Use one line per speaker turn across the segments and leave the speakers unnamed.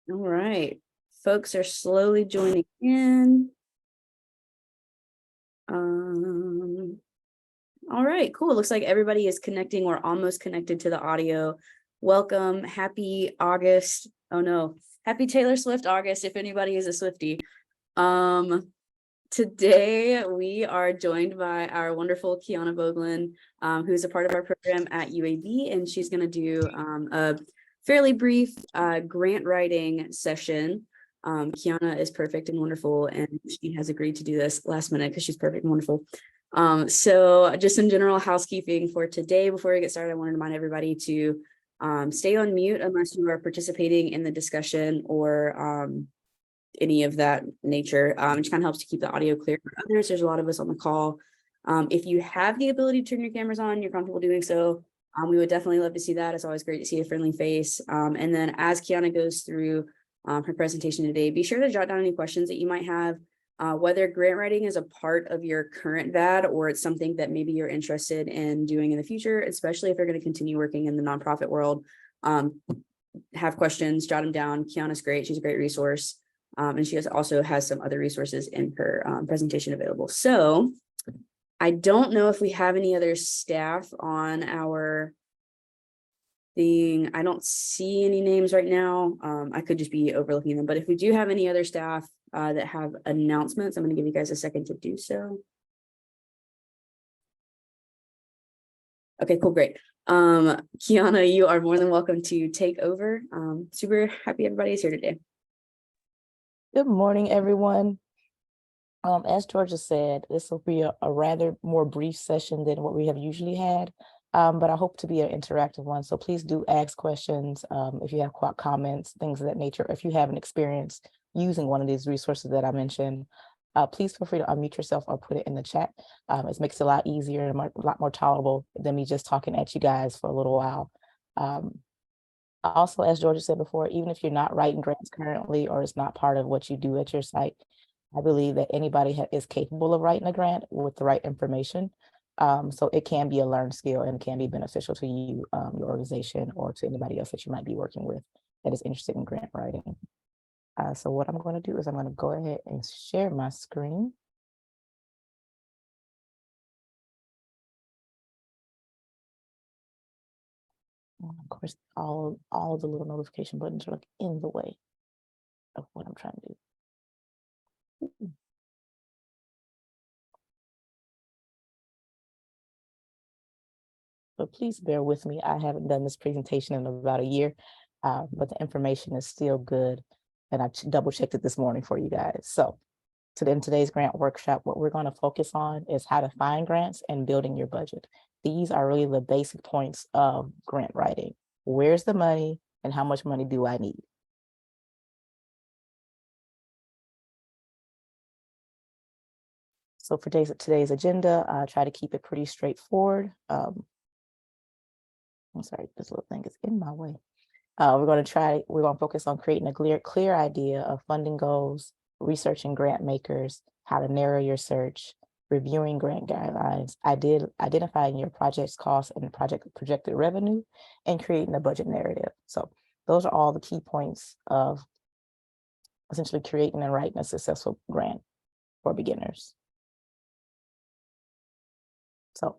All right, folks are slowly joining in. All right, cool. It looks like everybody is connecting or almost connected to the audio. Welcome, happy August. Oh no, happy Taylor Swift August, if anybody is a Swiftie. Today we are joined by our wonderful Keyana Boglin, who's a part of our program at UAB, and she's going to do a fairly brief grant writing session. Keyana is perfect and wonderful, and she has agreed to do this last minute because she's perfect and wonderful. So just some general housekeeping for today. Before we get started, I wanted to remind everybody to stay on mute unless you are participating in the discussion or any of that nature. It just kind of helps to keep the audio clear for others. There's a lot of us on the call. If you have the ability to turn your cameras on, you're comfortable doing so, we would definitely love to see that. It's always great to see a friendly face. And then as Keyana goes through her presentation today, be sure to jot down any questions that you might have, whether grant writing is a part of your current VAD or it's something that maybe you're interested in doing in the future, especially if you're going to continue working in the nonprofit world. Have questions, jot them down. Keyana's great. She's a great resource. And she also has some other resources in her presentation available. So I don't know if we have any other staff on our thing. I don't see any names right now. I could just be overlooking them, but if we do have any other staff that have announcements, I'm going to give you guys a second to do so. Okay, cool, great. Keyana, you are more than welcome to take over. Super happy everybody is here today.
Good morning, everyone. As Georgia said, this will be a rather more brief session than what we have usually had, but I hope to be an interactive one. So please do ask questions if you have comments, things of that nature. If you have an experience using one of these resources that I mentioned, please feel free to unmute yourself or put it in the chat. It makes it a lot easier and a lot more tolerable than me just talking at you guys for a little while. Also, as Georgia said before, even if you're not writing grants currently or it's not part of what you do at your site, I believe that anybody is capable of writing a grant with the right information. So it can be a learned skill and can be beneficial to you, your organization, or to anybody else that you might be working with that is interested in grant writing. So what I'm going to do is I'm going to go ahead and share my screen. Of course, all the little notification buttons are like in the way of what I'm trying to do. But please bear with me. I haven't done this presentation in about a year, but the information is still good. And I double checked it this morning for you guys. So in today's grant workshop, what we're going to focus on is how to find grants and building your budget. These are really the basic points of grant writing. Where's the money and how much money do I need? So for today's agenda, I try to keep it pretty straightforward. I'm sorry, this little thing is in my way. We're going to focus on creating a clear idea of funding goals, researching grant makers, how to narrow your search, reviewing grant guidelines, identifying your project's costs and projected revenue, and creating a budget narrative. So those are all the key points of essentially creating and writing a successful grant for beginners. So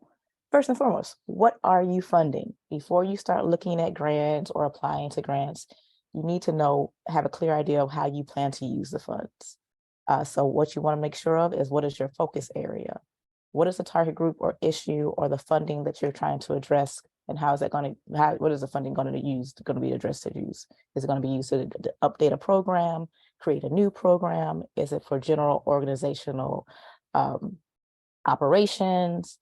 first and foremost, what are you funding? Before you start looking at grants or applying to grants, you need to have a clear idea of how you plan to use the funds. So what you want to make sure of is, what is your focus area? What is the target group or issue or the funding that you're trying to address? And what is the funding going to be addressed to use? Is it going to be used to update a program, create a new program? Is it for general organizational operations?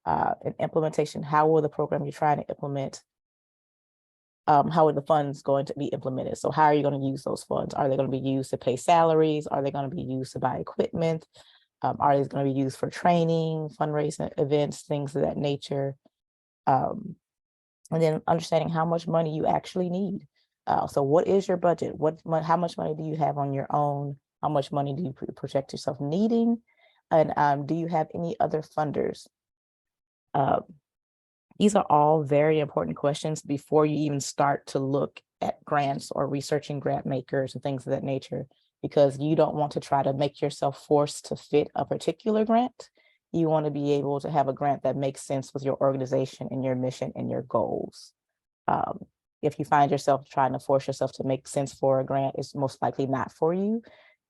And implementation? How will the program you're trying to implement, how are the funds going to be implemented? So how are you going to use those funds? Are they going to be used to pay salaries? Are they going to be used to buy equipment? Are they going to be used for training, fundraising events, things of that nature? And then understanding how much money you actually need. So what is your budget? How much money do you have on your own? How much money do you project yourself needing? And do you have any other funders? These are all very important questions before you even start to look at grants or researching grant makers and things of that nature, because you don't want to try to make yourself forced to fit a particular grant. You want to be able to have a grant that makes sense with your organization and your mission and your goals. If you find yourself trying to force yourself to make sense for a grant, it's most likely not for you.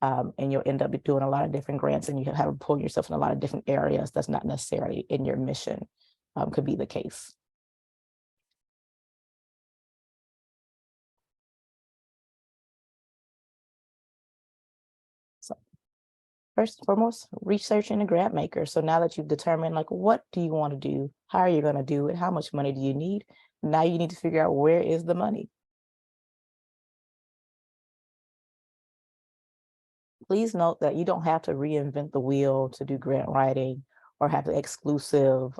And you'll end up doing a lot of different grants, and you have to pull yourself in a lot of different areas that's not necessarily in your mission, could be the case. So first and foremost, researching a grant maker. So now that you've determined, like, what do you want to do? How are you going to do it? How much money do you need? Now you need to figure out, where is the money? Please note that you don't have to reinvent the wheel to do grant writing or have the exclusive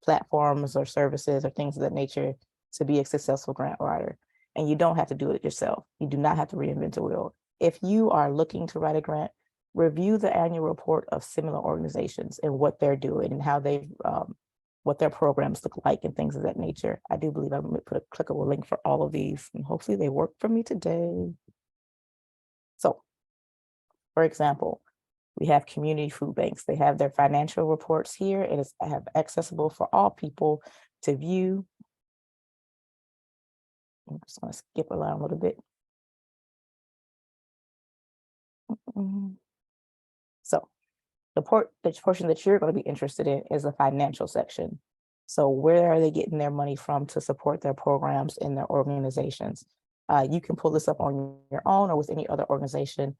platforms or services or things of that nature to be a successful grant writer. And you don't have to do it yourself. You do not have to reinvent the wheel. If you are looking to write a grant, review the annual report of similar organizations and what they're doing and how they, what their programs look like and things of that nature. I do believe I'm going to put a clickable link for all of these, and hopefully they work for me today. So, for example, we have community food banks. They have their financial reports here. It is accessible for all people to view. I'm just going to skip along a little bit. So the portion that you're going to be interested in is the financial section. So where are they getting their money from to support their programs in their organizations? You can pull this up on your own or with any other organization.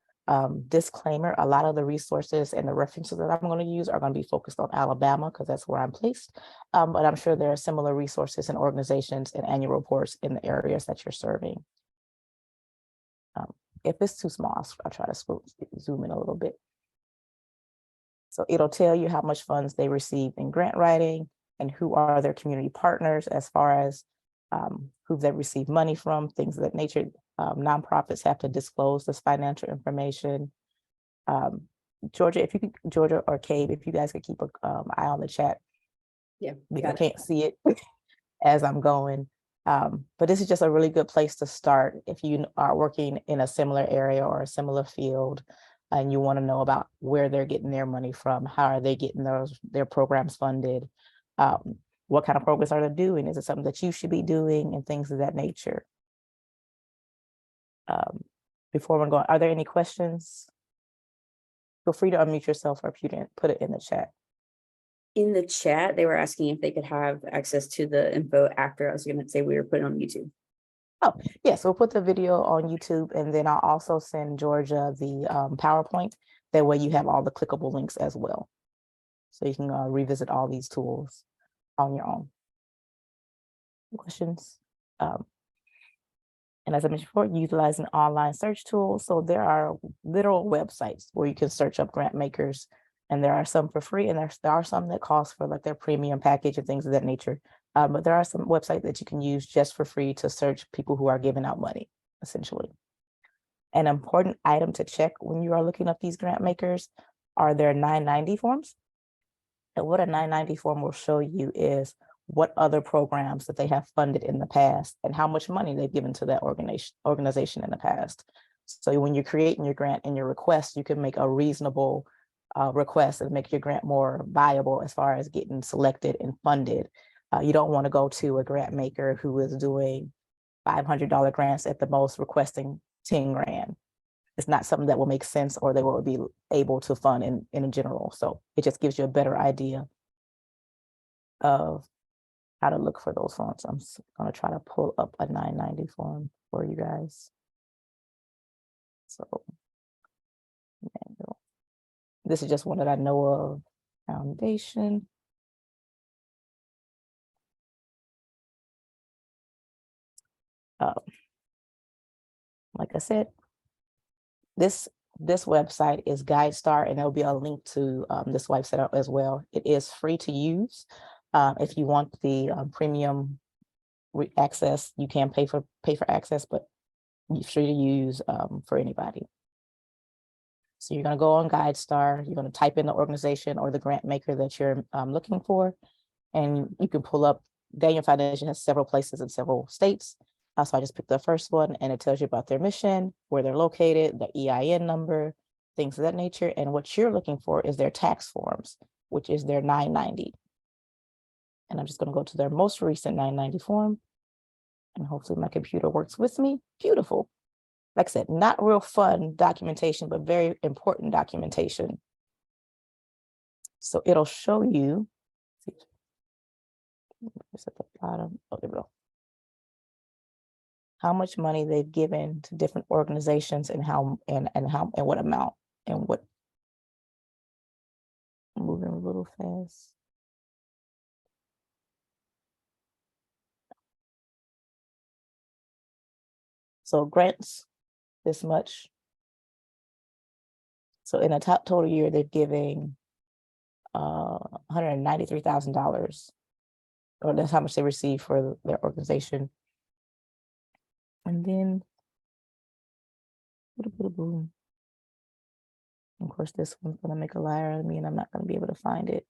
Disclaimer, a lot of the resources and the references that I'm going to use are going to be focused on Alabama because that's where I'm placed. But I'm sure there are similar resources and organizations and annual reports in the areas that you're serving. If it's too small, I'll try to zoom in a little bit. So it'll tell you how much funds they receive in grant writing and who are their community partners as far as who they receive money from, things of that nature. Nonprofits have to disclose this financial information. Georgia, if you could, Georgia or Cabe, if you guys could keep an eye on the chat.
Yeah,
I can't see it as I'm going. But this is just a really good place to start if you are working in a similar area or a similar field and you want to know about where they're getting their money from, how are they getting their programs funded, what kind of programs are they doing? Is it something that you should be doing, and things of that nature? Before we're going, are there any questions? Feel free to unmute yourself or put it in the chat.
In the chat, they were asking if they could have access to the info after I was going to say we were putting on YouTube.
Oh, yeah, so we'll put the video on YouTube, and then I'll also send Georgia the PowerPoint. That way you have all the clickable links as well. So you can revisit all these tools on your own. Questions? And as I mentioned before, utilizing online search tools. So there are literal websites where you can search up grant makers, and there are some for free, and there are some that cost for like their premium package and things of that nature. But there are some websites that you can use just for free to search people who are giving out money, essentially. An important item to check when you are looking up these grant makers are their 990 forms. And what a 990 form will show you is what other programs that they have funded in the past and how much money they've given to that organization in the past. So when you're creating your grant and your request, you can make a reasonable request and make your grant more viable as far as getting selected and funded. You don't want to go to a grant maker who is doing $500 grants at the most, requesting 10 grand. It's not something that will make sense or they will be able to fund in general. So it just gives you a better idea of how to look for those forms. I'm going to try to pull up a 990 form for you guys. So this is just one that I know of. Foundation. Like I said, this website is GuideStar, and there'll be a link to this website as well. It is free to use. If you want the premium access, you can pay for access, but it's free to use for anybody. So you're going to go on GuideStar, you're going to type in the organization or the grant maker that you're looking for, and you can pull up. Daniel Foundation has several places in several states. So I just picked the first one, and it tells you about their mission, where they're located, the EIN number, things of that nature. And what you're looking for is their tax forms, which is their 990. And I'm just going to go to their most recent 990 form. And hopefully my computer works with me. Beautiful. Like I said, not real fun documentation, but very important documentation. So it'll show you, it's at the bottom. Oh, there we go. How much money they've given to different organizations and how and what amount and what. I'm moving a little fast. So grants, this much. So in a top total year, they're giving $193,000, or that's how much they receive for their organization. And then, boom. Of course, this one's gonna make a liar of me, and I'm not gonna be able to find it.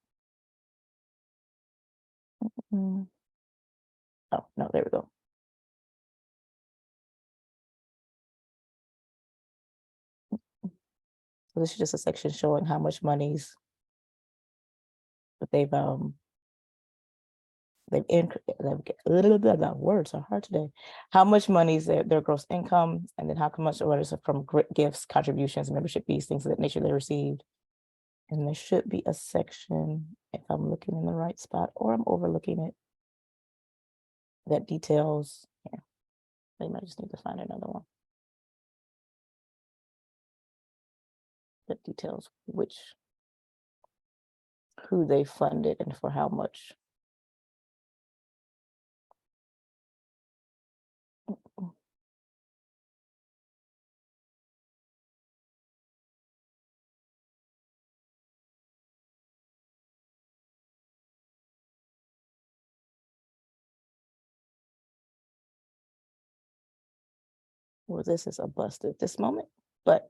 Oh no, there we go. So this is just a section showing how much monies that they've words are hard today. How much money is their gross income, and then how much what is it from gifts, contributions, membership fees, things of that nature they received. And there should be a section, if I'm looking in the right spot or I'm overlooking it, that details. Yeah, I might just need to find another one that details who they funded and for how much. Well, this is a bust at this moment, but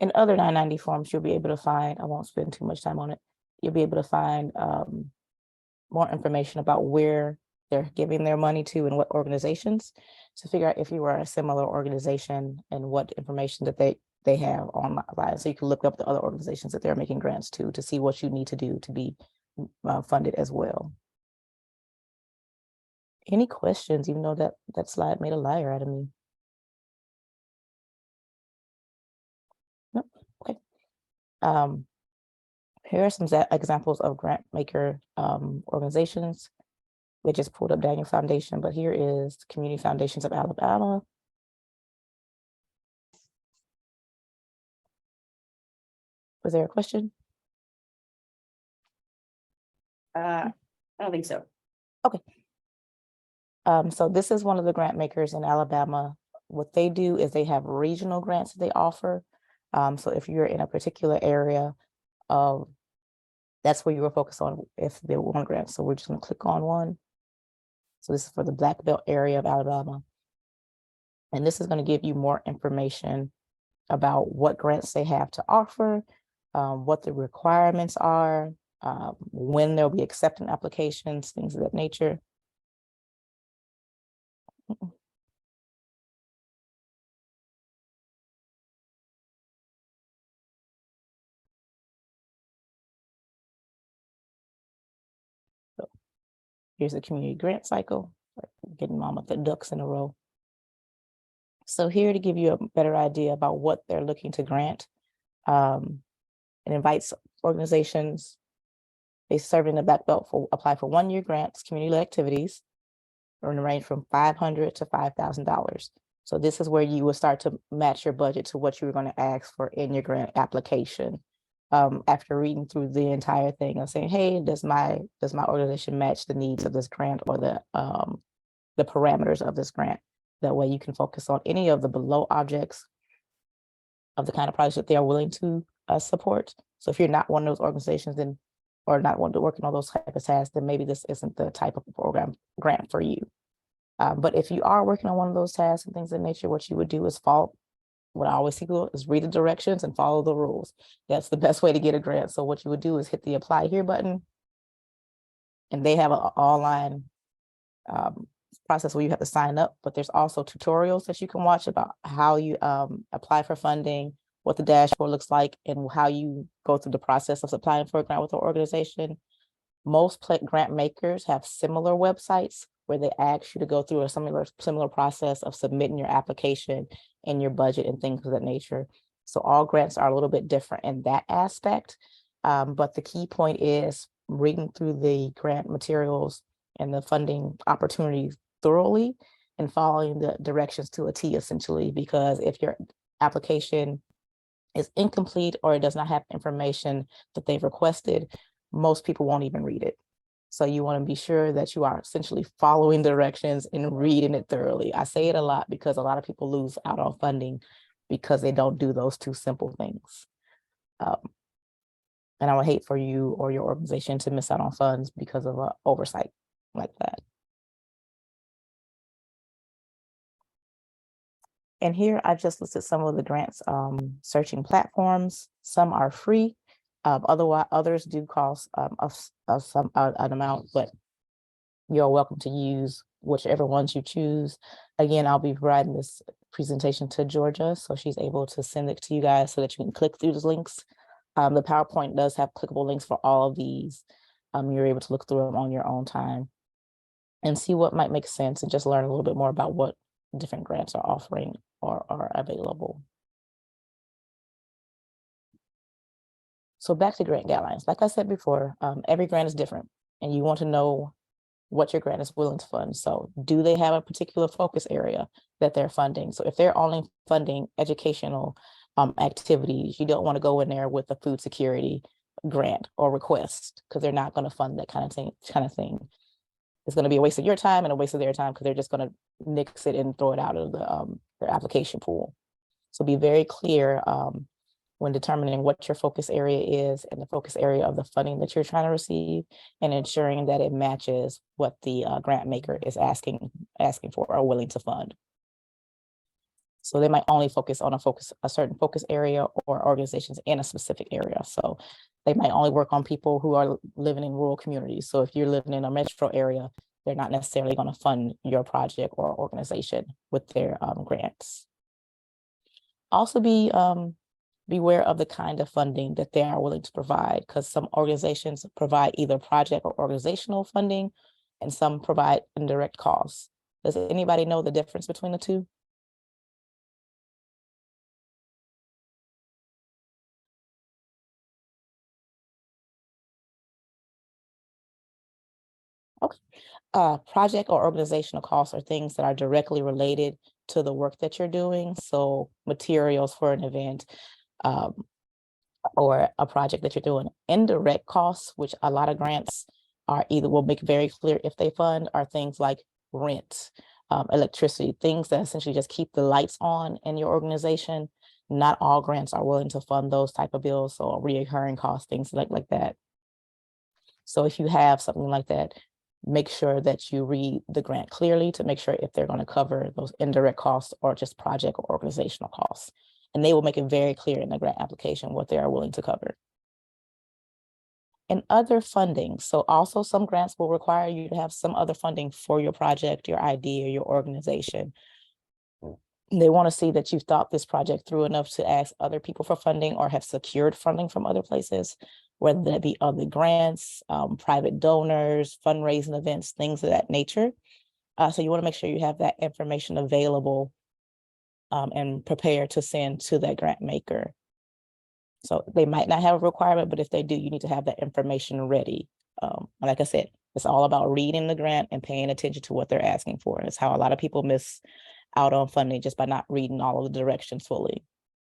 in other 990 forms, you'll be able to find, I won't spend too much time on it, you'll be able to find more information about where they're giving their money to and what organizations, to figure out if you were a similar organization and what information that they have online. So you can look up the other organizations that they're making grants to see what you need to do to be funded as well. Any questions, even though that slide made a liar out of me? Nope. Okay. Here are some examples of grant maker organizations. We just pulled up Daniel Foundation, but here is Community Foundations of Alabama. Was there a question?
I don't think so.
Okay. So this is one of the grant makers in Alabama. What they do is they have regional grants that they offer. So if you're in a particular area, that's where you will focus on if they want grants. So we're just going to click on one. So this is for the Black Belt area of Alabama. And this is going to give you more information about what grants they have to offer, what the requirements are, when they'll be accepting applications, things of that nature. So here's the community grant cycle, getting mama the ducks in a row. So here to give you a better idea about what they're looking to grant, it invites organizations. They serve in the Black Belt apply for 1-year grants, community activities, in the range from $500 to $5,000. So this is where you will start to match your budget to what you were going to ask for in your grant application. After reading through the entire thing and saying, hey, does my organization match the needs of this grant or the parameters of this grant? That way you can focus on any of the below objects of the kind of projects that they are willing to support. So if you're not one of those organizations, then or not wanting to work on those type of tasks, then maybe this isn't the type of program grant for you. But if you are working on one of those tasks and things of nature, what you would do is what I always think is read the directions and follow the rules. That's the best way to get a grant. So what you would do is hit the apply here button, and they have an online process where you have to sign up, but there's also tutorials that you can watch about how you apply for funding, what the dashboard looks like, and how you go through the process of applying for a grant with the organization. Most grant makers have similar websites where they ask you to go through a similar process of submitting your application and your budget and things of that nature. So all grants are a little bit different in that aspect. But the key point is reading through the grant materials and the funding opportunities thoroughly and following the directions to a T, essentially, because if your application is incomplete or it does not have information that they've requested, most people won't even read it. So you want to be sure that you are essentially following directions and reading it thoroughly. I say it a lot because a lot of people lose out on funding because they don't do those two simple things. And I would hate for you or your organization to miss out on funds because of an oversight like that. And here I've just listed some of the grants searching platforms. Some are free. Otherwise, others do cost an amount, but you're welcome to use whichever ones you choose. Again, I'll be providing this presentation to Georgia, so she's able to send it to you guys so that you can click through those links. The PowerPoint does have clickable links for all of these. You're able to look through them on your own time and see what might make sense and just learn a little bit more about what different grants are offering or are available. So back to grant guidelines. Like I said before, every grant is different and you want to know what your grant is willing to fund. So do they have a particular focus area that they're funding? So if they're only funding educational activities, you don't want to go in there with a food security grant or request because they're not going to fund that kind of thing. It's going to be a waste of your time and a waste of their time because they're just going to nix it and throw it out of their application pool. So be very clear when determining what your focus area is and the focus area of the funding that you're trying to receive, and ensuring that it matches what the grant maker is asking for or willing to fund. So they might only focus on a certain focus area or organizations in a specific area. So they might only work on people who are living in rural communities. So if you're living in a metro area, they're not necessarily going to fund your project or organization with their grants. Also beware of the kind of funding that they are willing to provide, because some organizations provide either project or organizational funding, and some provide indirect costs. Does anybody know the difference between the two? Okay. Project or organizational costs are things that are directly related to the work that you're doing. So materials for an event, or a project that you're doing. Indirect costs, which a lot of grants are will make very clear if they fund, are things like rent, electricity, things that essentially just keep the lights on in your organization. Not all grants are willing to fund those type of bills, so reoccurring costs, things like that. So if you have something like that, make sure that you read the grant clearly to make sure if they're going to cover those indirect costs or just project or organizational costs. And they will make it very clear in the grant application what they are willing to cover. And other funding. So also some grants will require you to have some other funding for your project, your idea, your organization. They want to see that you've thought this project through enough to ask other people for funding or have secured funding from other places, whether that be other grants, private donors, fundraising events, things of that nature. So you want to make sure you have that information available and prepared to send to that grant maker. So they might not have a requirement, but if they do, you need to have that information ready. Like I said, it's all about reading the grant and paying attention to what they're asking for. It's how a lot of people miss out on funding, just by not reading all of the directions fully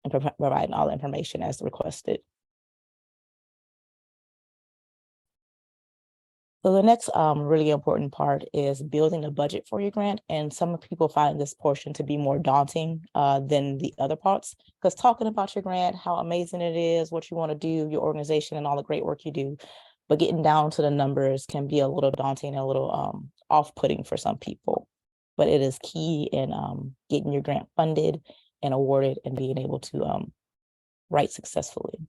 and providing all the information as requested. So the next really important part is building a budget for your grant. And some people find this portion to be more daunting than the other parts, because talking about your grant, how amazing it is, what you want to do, your organization, and all the great work you do, but getting down to the numbers can be a little daunting and a little off-putting for some people. But it is key in getting your grant funded and awarded and being able to write successfully.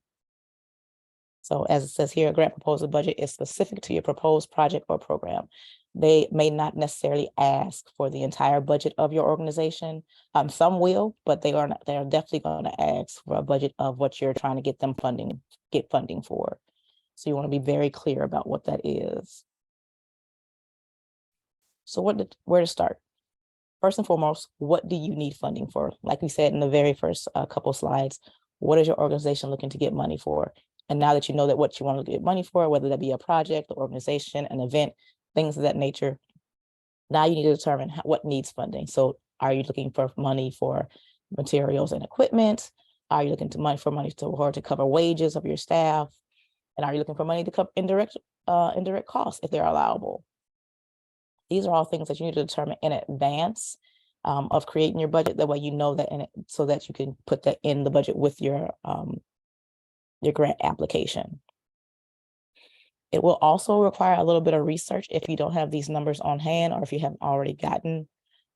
So as it says here, a grant proposal budget is specific to your proposed project or program. They may not necessarily ask for the entire budget of your organization. Some will, but they are definitely going to ask for a budget of what you're trying to get funding for. So you want to be very clear about what that is. So where to start? First and foremost, what do you need funding for? Like we said in the very first couple slides, what is your organization looking to get money for? And now that you know that what you want to get money for, whether that be a project, an organization, an event, things of that nature, now you need to determine what needs funding. So are you looking for money for materials and equipment? Are you looking for money to cover wages of your staff? And are you looking for money to cover indirect costs if they're allowable? These are all things that you need to determine in advance of creating your budget. That way you know that in it, so that you can put that in the budget with your grant application. It will also require a little bit of research if you don't have these numbers on hand or if you haven't already gotten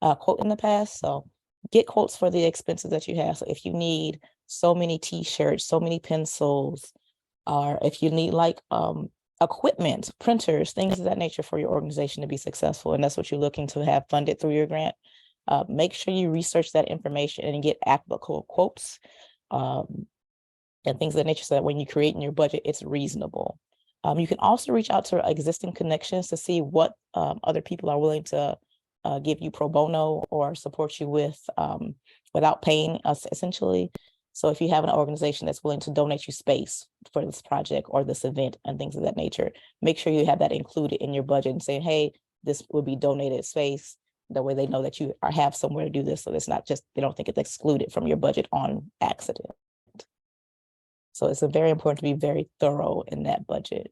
a quote in the past. So get quotes for the expenses that you have. So if you need so many t-shirts, so many pencils, or if you need like equipment, printers, things of that nature for your organization to be successful, and that's what you're looking to have funded through your grant, make sure you research that information and get applicable quotes and things of that nature so that when you create in your budget, it's reasonable. You can also reach out to existing connections to see what other people are willing to give you pro bono or support you with without paying us, essentially. So if you have an organization that's willing to donate you space for this project or this event and things of that nature, make sure you have that included in your budget and say, hey, this will be donated space. That way they know that you have somewhere to do this. So it's not just, they don't think it's excluded from your budget on accident. So it's very important to be very thorough in that budget.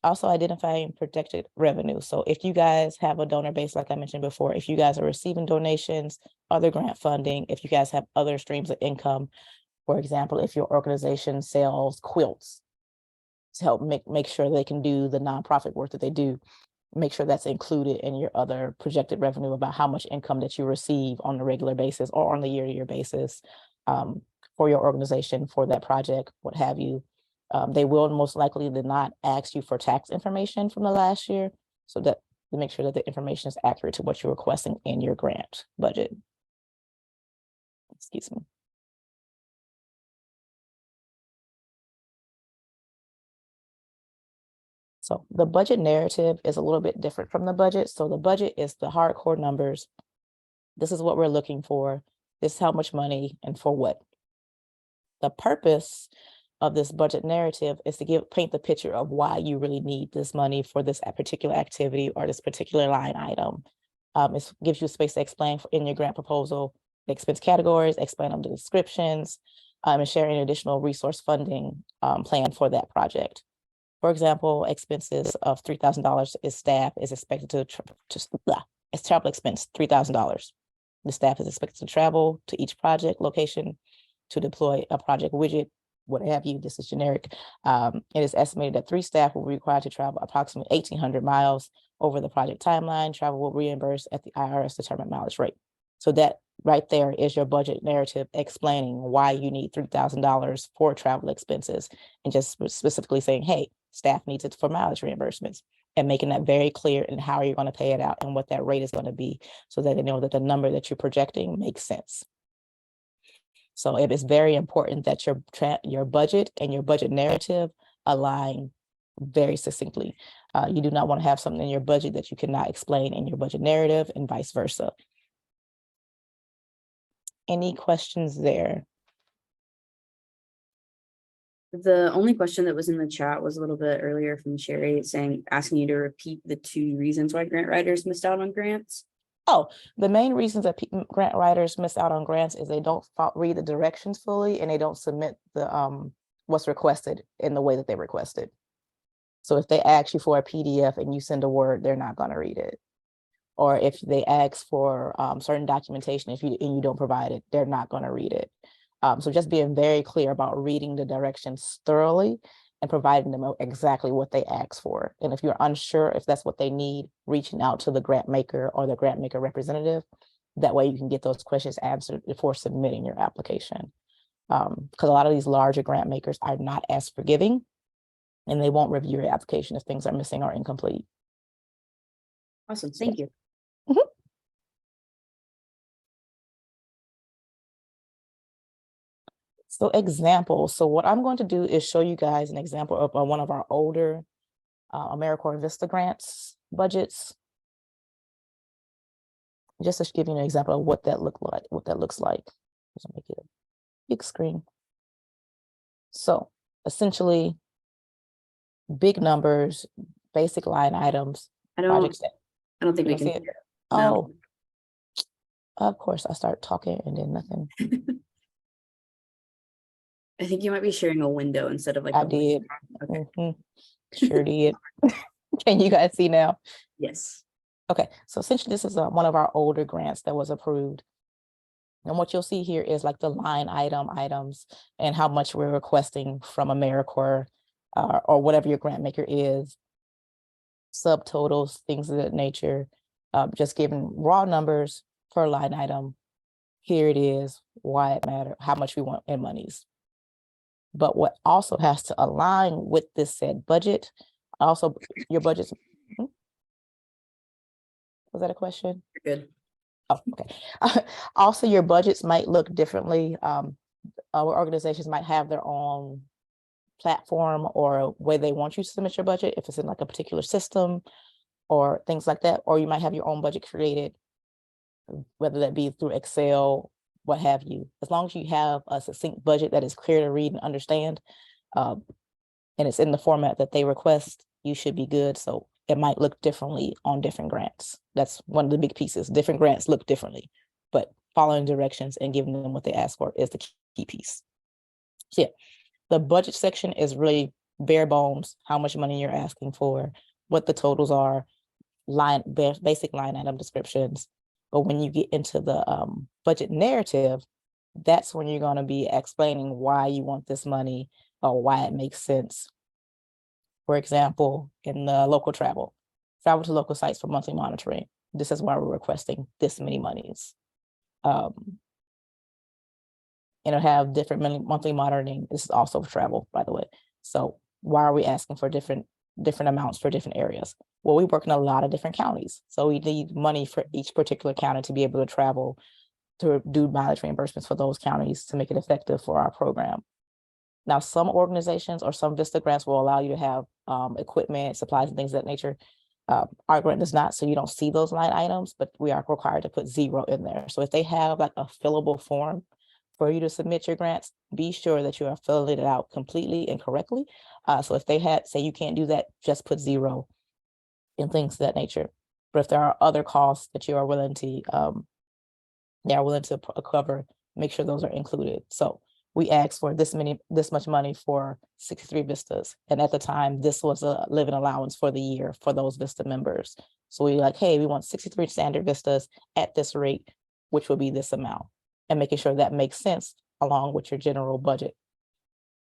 Also identifying protected revenue. So if you guys have a donor base, like I mentioned before, if you guys are receiving donations, other grant funding, if you guys have other streams of income, for example, if your organization sells quilts to help make sure they can do the nonprofit work that they do, make sure that's included in your other projected revenue about how much income that you receive on a regular basis or on the year-to-year basis for your organization, for that project, what have you. They will most likely not ask you for tax information from the last year, so that to make sure that the information is accurate to what you're requesting in your grant budget. Excuse me. So the budget narrative is a little bit different from the budget. So the budget is the hardcore numbers. This is what we're looking for. This is how much money and for what. The purpose of this budget narrative is to paint the picture of why you really need this money for this particular activity or this particular line item. It gives you space to explain in your grant proposal the expense categories, explain them the descriptions, and share an additional resource funding plan for that project. For example, expenses of $3,000 is expected it's travel expense, $3,000. The staff is expected to travel to each project location to deploy a project widget, what have you. This is generic. It is estimated that 3 staff will be required to travel approximately 1,800 miles over the project timeline. Travel will reimburse at the IRS determined mileage rate. So that right there is your budget narrative explaining why you need $3,000 for travel expenses, and just specifically saying, hey, staff needs it for mileage reimbursements, and making that very clear in how you're going to pay it out and what that rate is going to be, so that they know that the number that you're projecting makes sense. So it is very important that your budget and your budget narrative align very succinctly. You do not want to have something in your budget that you cannot explain in your budget narrative, and vice versa. Any questions there?
The only question that was in the chat was a little bit earlier from Sherry asking you to repeat the 2 reasons why grant writers missed out on grants.
Oh, the main reasons that grant writers miss out on grants is they don't read the directions fully, and they don't submit the what's requested in the way that they requested. So if they ask you for a PDF and you send a Word, they're not going to read it. Or if they ask for certain documentation, and you don't provide it, they're not going to read it. So just being very clear about reading the directions thoroughly and providing them exactly what they ask for. And if you're unsure if that's what they need, reaching out to the grant maker or the grant maker representative. That way you can get those questions answered before submitting your application. Because a lot of these larger grant makers are not as forgiving and they won't review your application if things are missing or incomplete.
Awesome. Thank you.
So examples. So what I'm going to do is show you guys an example of one of our older AmeriCorps VISTA grants budgets. Just to give you an example of what that looks like. Just make it a big screen. So essentially, big numbers, basic line items,
I
projects.
don't think we
You
can
don't see
see
it?
it. No.
Oh, of course, I start talking and then nothing.
I think you might be sharing a window instead of like
I
the
did.
Okay.
Sure did. Can you guys see now?
Yes.
Okay, so essentially this is one of our older grants that was approved. And what you'll see here is like the line items and how much we're requesting from AmeriCorps or whatever your grant maker is, subtotals, things of that nature, just giving raw numbers per line item. Here it is, why it matters, how much we want in monies. But what also has to align with this said budget, also your budget's, was that a question?
Good.
Oh, okay. Also, your budgets might look differently. Our organizations might have their own platform or way they want you to submit your budget, if it's in like a particular system or things like that, or you might have your own budget created, whether that be through Excel, what have you. As long as you have a succinct budget that is clear to read and understand, and it's in the format that they request, you should be good. So it might look differently on different grants. That's one of the big pieces. Different grants look differently, but following directions and giving them what they ask for is the key piece. So yeah, the budget section is really bare bones, how much money you're asking for, what the totals are, basic line item descriptions. But when you get into the budget narrative, that's when you're going to be explaining why you want this money or why it makes sense. For example, in the local travel to local sites for monthly monitoring. This is why we're requesting this many monies. It'll have different monthly monitoring. This is also for travel, by the way. So why are we asking for different amounts for different areas? Well, we work in a lot of different counties. So we need money for each particular county to be able to travel, to do mileage reimbursements for those counties to make it effective for our program. Now, some organizations or some VISTA grants will allow you to have equipment, supplies, and things of that nature. Our grant does not, so you don't see those line items, but we are required to put 0 in there. So if they have like a fillable form for you to submit your grants, be sure that you are filling it out completely and correctly. So if they say you can't do that, just put 0 and things of that nature. But if there are other costs that you are willing to, cover, make sure those are included. So we asked for this much money for 63 VISTAs. And at the time, this was a living allowance for the year for those VISTA members. So we like, hey, we want 63 standard VISTAs at this rate, which would be this amount, and making sure that makes sense along with your general budget.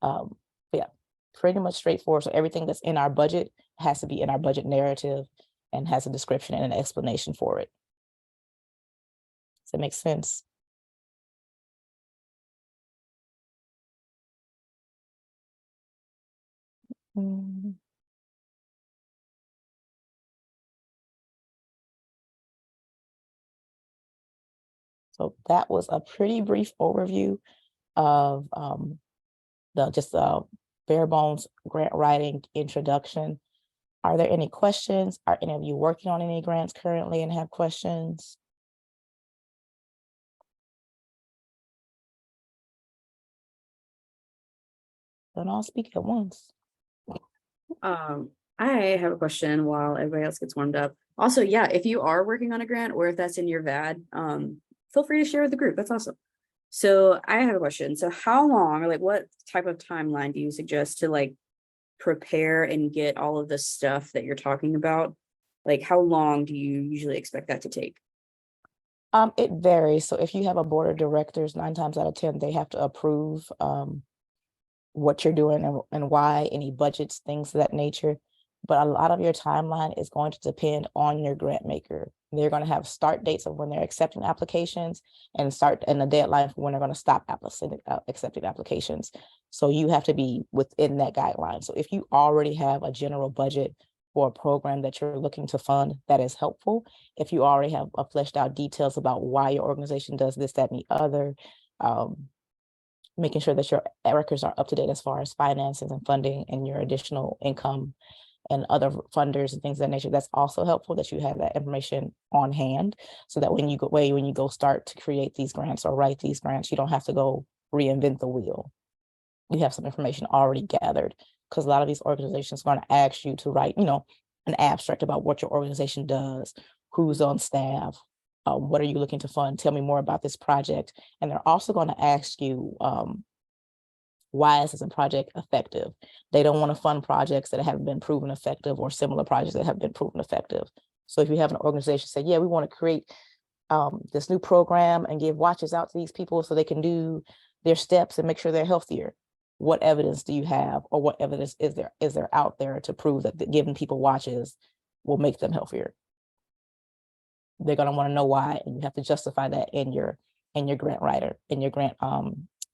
Yeah, pretty much straightforward. So everything that's in our budget has to be in our budget narrative and has a description and an explanation for it. Does that make sense? So that was a pretty brief overview of the bare bones grant writing introduction. Are there any questions? Are any of you working on any grants currently and have questions? Don't all speak at once.
I have a question while everybody else gets warmed up. Also, yeah, if you are working on a grant or if that's in your VAD, feel free to share with the group. That's awesome. So I have a question. So how long or like what type of timeline do you suggest to like prepare and get all of the stuff that you're talking about? Like how long do you usually expect that to take?
It varies. So if you have a board of directors, 9 times out of 10, they have to approve what you're doing and why, any budgets, things of that nature. but a lot of your timeline is going to depend on your grant maker. They're going to have start dates of when they're accepting applications and the deadline for when they're going to stop accepting applications. So you have to be within that guideline. So if you already have a general budget for a program that you're looking to fund, that is helpful. If you already have fleshed out details about why your organization does this, that, and the other, making sure that your records are up to date as far as finances and funding and your additional income and other funders and things of that nature, that's also helpful that you have that information on hand, so that when you go start to create these grants or write these grants, you don't have to go reinvent the wheel. You have some information already gathered, because a lot of these organizations are going to ask you to write, an abstract about what your organization does, who's on staff, what are you looking to fund? Tell me more about this project. And they're also going to ask you, why is this project effective? They don't want to fund projects that haven't been proven effective or similar projects that have been proven effective. So if you have an organization say, yeah, we want to create this new program and give watches out to these people so they can do their steps and make sure they're healthier. What evidence do you have, or what evidence is there out there to prove that giving people watches will make them healthier? They're going to want to know why, and you have to justify that in your grant writer, in your grant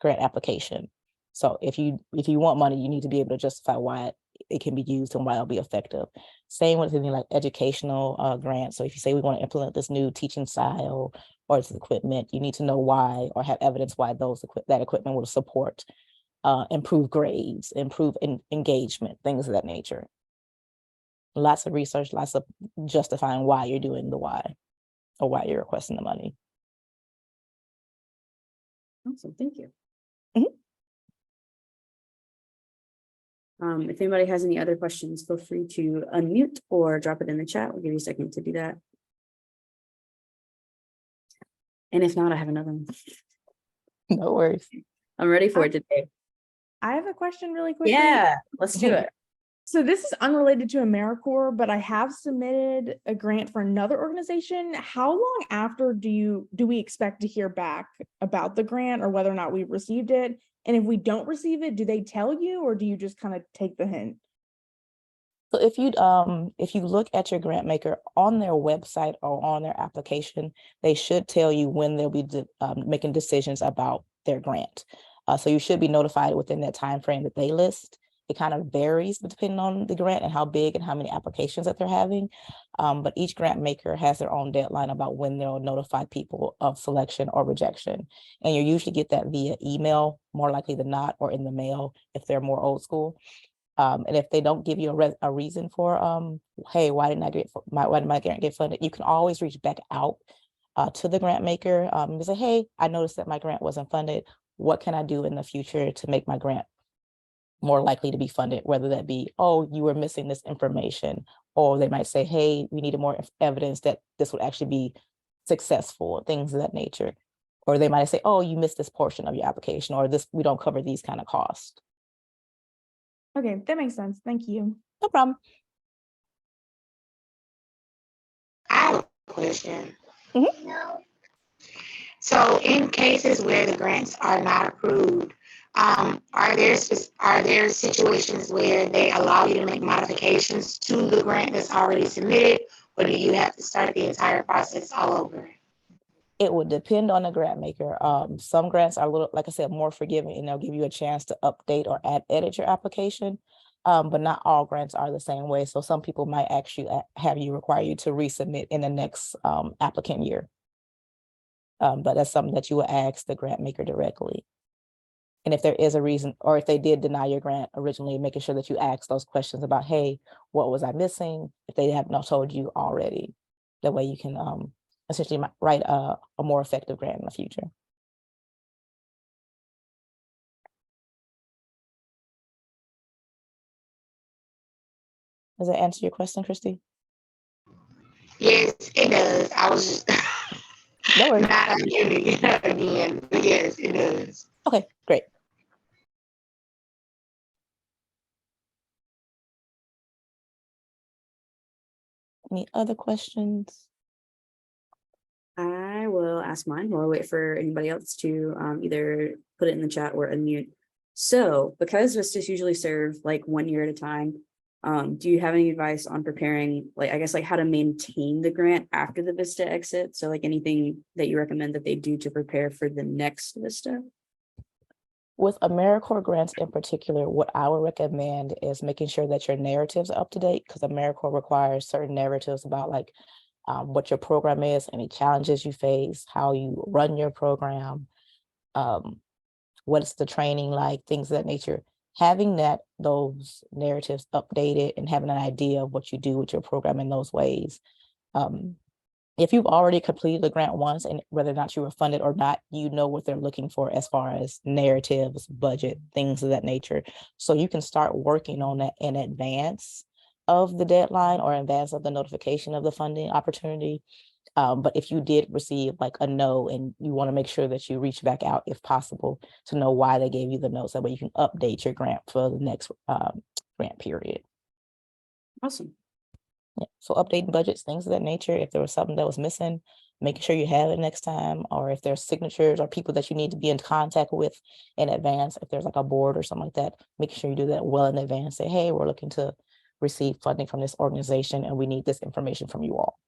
application. So if you want money, you need to be able to justify why it can be used and why it'll be effective. Same with anything like educational grants. So if you say we want to implement this new teaching style or this equipment, you need to know why, or have evidence why that equipment will support improve grades, improve engagement, things of that nature. Lots of research, lots of justifying why you're doing the why, or why you're requesting the money.
Awesome, thank you.
Mm-hmm.
If anybody has any other questions, feel free to unmute or drop it in the chat. We'll give you a second to do that. And if not, I have another one.
No worries.
I'm ready for it today.
I have a question really quickly.
Yeah, let's do it.
So this is unrelated to AmeriCorps, but I have submitted a grant for another organization. How long after do we expect to hear back about the grant, or whether or not we received it? And if we don't receive it, do they tell you, or do you just kind of take the hint?
So if you look at your grant maker on their website or on their application, they should tell you when they'll be making decisions about their grant. So you should be notified within that time frame that they list. It kind of varies depending on the grant and how big and how many applications that they're having. But each grant maker has their own deadline about when they'll notify people of selection or rejection. And you usually get that via email, more likely than not, or in the mail if they're more old school. And if they don't give you a reason for, hey, why did my grant get funded? You can always reach back out to the grant maker and say, hey, I noticed that my grant wasn't funded. What can I do in the future to make my grant more likely to be funded? Whether that be, oh, you were missing this information, or they might say, hey, we needed more evidence that this would actually be successful, things of that nature. Or they might say, oh, you missed this portion of your application, or this, we don't cover these kind of costs.
Okay, that makes sense. Thank you.
No problem.
I have a question.
Mm-hmm.
So in cases where the grants are not approved, are there situations where they allow you to make modifications to the grant that's already submitted, or do you have to start the entire process all over?
It would depend on the grant maker. Some grants are a little, like I said, more forgiving, and they'll give you a chance to update or edit your application. But not all grants are the same way. So some people might actually require you to resubmit in the next applicant year. But that's something that you will ask the grant maker directly. And if there is a reason, or if they did deny your grant originally, making sure that you ask those questions about, hey, what was I missing? If they have not told you already, that way you can essentially write a more effective grant in the future. Does that answer your question, Christy?
Yes, it does. I was just
No worries.
not unmuting it again, but yes, it does.
Okay, great. Any other questions?
I will ask mine while I wait for anybody else to either put it in the chat or unmute. So because VISTAs usually serve like 1 year at a time, Do you have any advice on preparing, like, I guess, like how to maintain the grant after the VISTA exit? So like anything that you recommend that they do to prepare for the next VISTA?
With AmeriCorps grants in particular, what I would recommend is making sure that your narratives are up to date, because AmeriCorps requires certain narratives about like what your program is, any challenges you face, how you run your program, what's the training like, things of that nature. Having those narratives updated and having an idea of what you do with your program in those ways. If you've already completed the grant once, and whether or not you were funded or not, you know what they're looking for as far as narratives, budget, things of that nature. So you can start working on that in advance of the deadline or in advance of the notification of the funding opportunity. But if you did receive like a no, and you want to make sure that you reach back out if possible to know why they gave you the no, so that way you can update your grant for the next grant period.
Awesome.
Yeah. So updating budgets, things of that nature. If there was something that was missing, making sure you have it next time, or if there's signatures or people that you need to be in contact with in advance, if there's like a board or something like that, making sure you do that well in advance. Say, hey, we're looking to receive funding from this organization and we need this information from you all.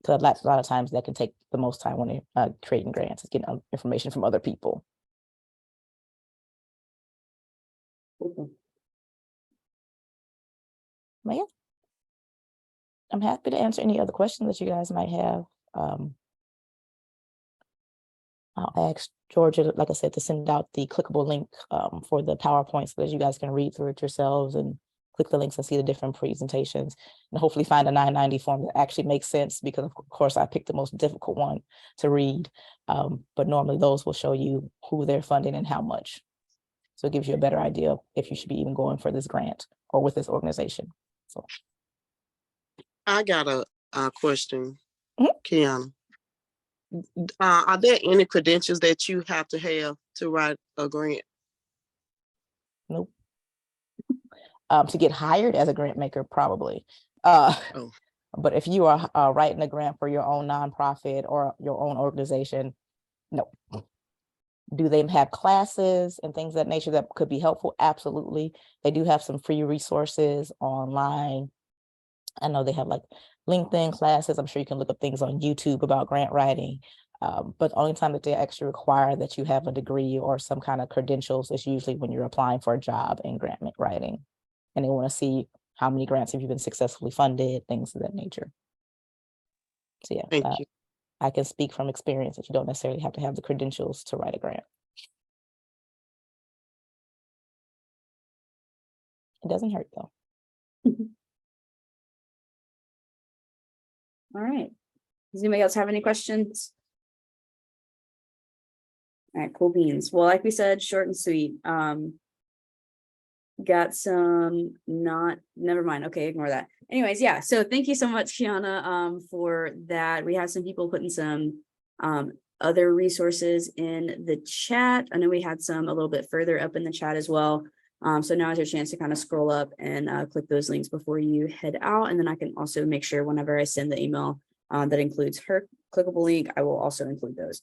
So a lot of times that can take the most time when they're creating grants, is getting information from other people.
Cool.
But yeah, I'm happy to answer any other questions that you guys might have. I'll ask Georgia, like I said, to send out the clickable link for the PowerPoint so that you guys can read through it yourselves and click the links and see the different presentations, and hopefully find a 990 form that actually makes sense, because of course I picked the most difficult one to read. But normally those will show you who they're funding and how much. So it gives you a better idea of if you should be even going for this grant or with this organization. So
I got a question,
Mhm.
Keyana. Are there any credentials that you have to write a grant?
nope. To get hired as a grant maker, probably.
Oh.
But if you are writing a grant for your own nonprofit or your own organization, no. Do they have classes and things of that nature that could be helpful? Absolutely. They do have some free resources online. I know they have like LinkedIn classes. I'm sure you can look up things on YouTube about grant writing. But the only time that they actually require that you have a degree or some kind of credentials is usually when you're applying for a job in grant writing. And they want to see how many grants have you been successfully funded, things of that nature. So yeah,
Thank you.
I can speak from experience that you don't necessarily have to have the credentials to write a grant. It doesn't hurt though.
All right. Does anybody else have any questions? All right, cool beans. Well, like we said, short and sweet. Got some never mind. Okay, ignore that. Anyways, yeah. So thank you so much, Keyana, for that. We have some people putting some other resources in the chat. I know we had some a little bit further up in the chat as well. So now is your chance to kind of scroll up and click those links before you head out. And then I can also make sure whenever I send the email that includes her clickable link, I will also include those.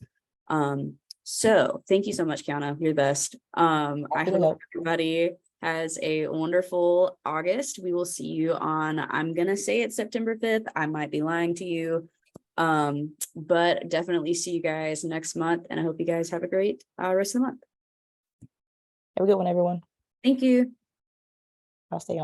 So thank you so much, Keyana. You're the best. I hope everybody has a wonderful August. We will see you on, I'm gonna say it's September 5th. I might be lying to you. But definitely see you guys next month. And I hope you guys have a great rest of the month.
Have a good one, everyone.
Thank you.
I'll stay on.